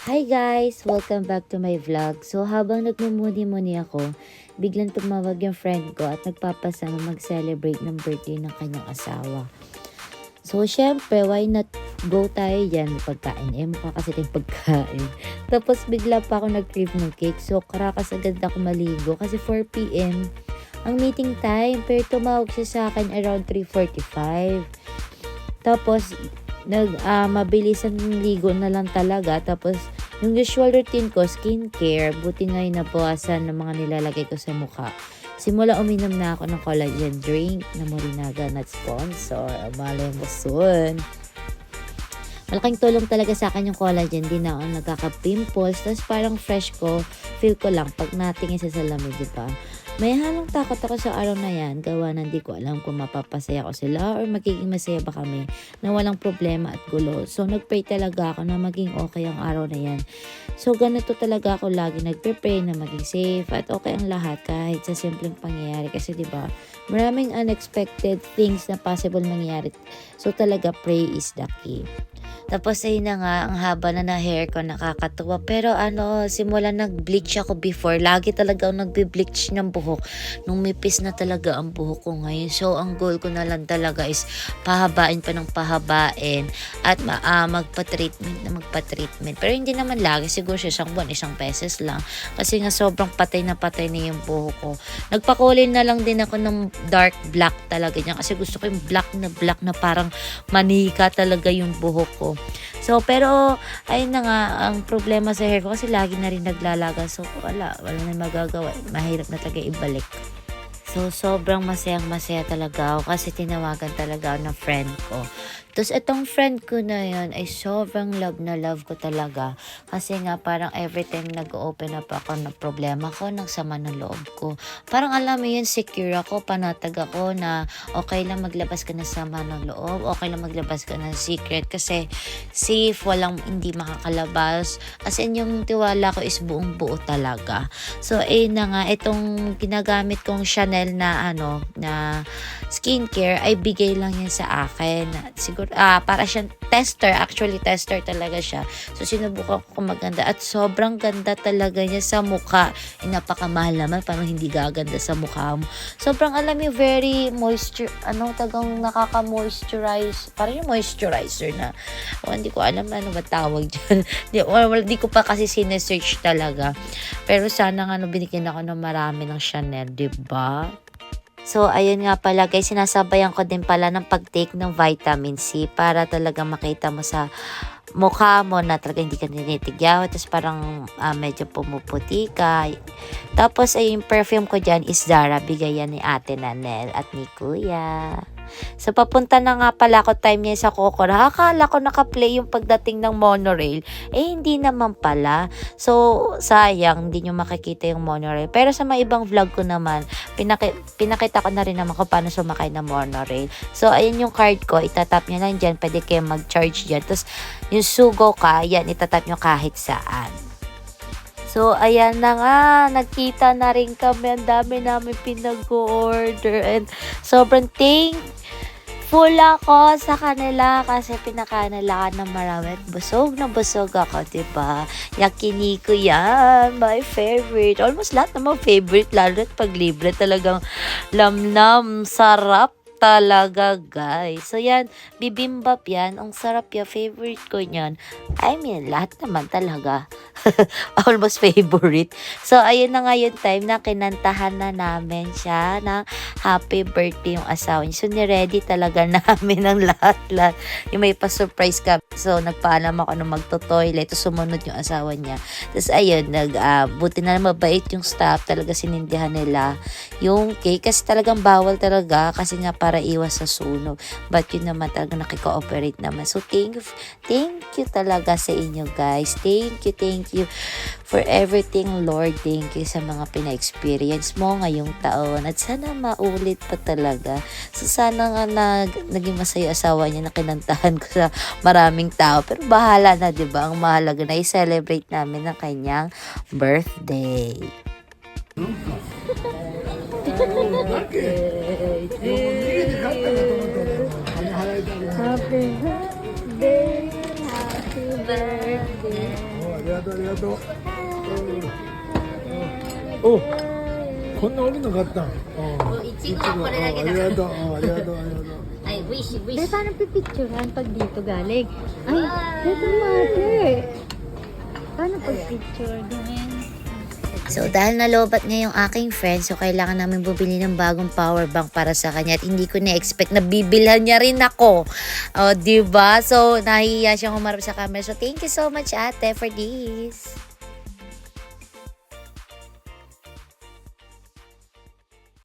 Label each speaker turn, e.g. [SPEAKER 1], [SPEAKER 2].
[SPEAKER 1] Hi guys! Welcome back to my vlog. So habang nagmumuni-muni ako, biglang tumawag yung friend ko at nagpapasama mag-celebrate ng birthday ng kanyang asawa. So syempre, why not go tayo dyan, may pagkain. Mukha kasi tayong pagkain. Tapos bigla pa ako nag-crave ng cake. So karakas agad ako maligo kasi 4 p.m. ang meeting time. Pero tumawag siya sa akin around 3:45. Tapos mabilis ang ligo na lang talaga. Tapos, yung usual routine ko, skincare, buti nga yung nabawasan ng mga nilalagay ko sa mukha. Simula uminom na ako ng collagen drink na Morinaga, not sponsor. Malay mo soon. Malaking tulong talaga sa akin yung collagen. Di na ako nagkaka-pimples. Tapos parang fresh ko, feel ko lang pag natingin sa salamin, di ba? May halong takot ako sa araw na yan. Gawa na di ko alam kung mapapasaya ko sila or magiging masaya ba kami na walang problema at gulo. So nagpray talaga ako na maging okay ang araw na yan. So ganito talaga ako lagi nagpe-pray na maging safe at okay ang lahat kahit sa simpleng pangyayari. Kasi di ba maraming unexpected things na possible mangyari. So talaga pray is the key. Tapos ayun na nga, ang haba na hair ko, nakakatuwa. Pero simula nag-bleach ako before, lagi talaga ako nagbe-bleach ng buhok. Nung mipis na talaga ang buhok ko ngayon. So ang goal ko na lang talaga is pahabain pa ng pahabain at magpa-treatment. Pero hindi naman lagi, siguro sa isang buwan, isang beses lang. Kasi nga sobrang patay na yung buhok ko. Nagpakulay na lang din ako ng dark black talaga niya. Kasi gusto ko yung black na parang manika talaga yung buhok ko. So, pero, ayun na nga, ang problema sa hair ko kasi lagi na rin naglalaga. So, wala na magagawa. Mahirap na talaga ibalik. So, sobrang masaya talaga ako kasi tinawagan talaga ako ng friend ko. Tapos, itong friend ko na yun ay sobrang love na love ko talaga. Kasi nga, parang every time nag-open up ako ng problema ko, ng sama ng loob ko. Parang alam mo yun, secure ako, panatag ako na okay lang maglabas ka ng sama ng loob, okay lang maglabas ka ng secret kasi safe, walang hindi makakalabas. As in, yung tiwala ko is buong buo talaga. So, na nga, itong ginagamit kong Chanel na na skincare ay bigay lang yan sa akin. Siguro, para siyang tester. Actually, tester talaga siya. So, sinubukan ko kung maganda. At sobrang ganda talaga niya sa mukha. Napakamahal naman. Parang hindi gaganda sa mukha mo. Sobrang alam mo, very nakaka-moisturize. Parang yung moisturizer na. Hindi ko alam ano ba tawag dyan. Di ko pa kasi sinesearch talaga. Pero sana nga binigyan ako ng marami ng Chanel, diba? So, ayun nga pala guys, sinasabayan ko din pala ng pag-take ng vitamin C para talaga makita mo sa mukha mo na talaga hindi ka ninitigyaw. Tapos parang medyo pumuputi ka. Tapos ay yung perfume ko dyan is Zara. Bigay yan ni Ate Nanel at ni Kuya. So, papunta na nga pala ako time niya sa Kokora. Akala ko naka-play yung pagdating ng monorail. Hindi naman pala. So, sayang, hindi nyo makikita yung monorail. Pero sa mga ibang vlog ko naman, pinakita ko na rin naman kung paano sumakay ng monorail. So, ayun yung card ko. Itatap nyo lang dyan. Pwede kayo mag-charge dyan. Tapos, yung sugo ka, yan, itatap nyo kahit saan. So, ayan na nga, nagkita na rin kami. Ang dami namin pinag-order. And sobrang full ako sa kanila kasi pinakanilaan ng marami at busog na busog ako, diba? Yakiniku yan, my favorite. Almost lahat naman favorite, lalo at pag libre talagang lamnam, sarap talaga, guys. So, yan, bibimbap yan. Ang sarap yan, favorite ko yan. I mean, lahat naman talaga. Almost favorite. So, ayun na nga yung time na kinantahan na namin siya ng happy birthday yung asawa niya. So, niready talaga namin ang lahat-lahat. Yung may pa-surprise ka. So, nagpaalam ako na magto-toilet. So, sumunod yung asawa niya. Tapos, ayun, buti na mabait yung staff. Talaga sinindihan nila yung cake. Kasi talagang bawal talaga. Kasi nga para iwas sa sunog. But yun naman talaga nakikooperate naman. So, thank you talaga sa inyo, guys. Thank you for everything, Lord. Thank you sa mga pina-experience mo ngayong taon. At sana maulit pa talaga. So, sana nga naging masaya asawa niya na kinantahan ko sa maraming tao. Pero bahala na, diba? Ang mahalaga na i-celebrate namin ang kanyang birthday. Happy birthday, happy birthday.
[SPEAKER 2] arigato. Oh, こんな大きいの買った。
[SPEAKER 1] いちごはこれだけだ。
[SPEAKER 2] arigato.
[SPEAKER 1] Ay, wish.
[SPEAKER 3] Eh, paano pipicturean pag dito galing? Ay, ito mate. Paano pag picture din?
[SPEAKER 1] So, dahil nalobat niya yung aking friend, so kailangan namin bumili ng bagong power bank para sa kanya. At hindi ko na-expect na bibilhan niya rin ako. O, diba? So, nahihiya siyang humarap sa camera. So, thank you so much, ate, for this.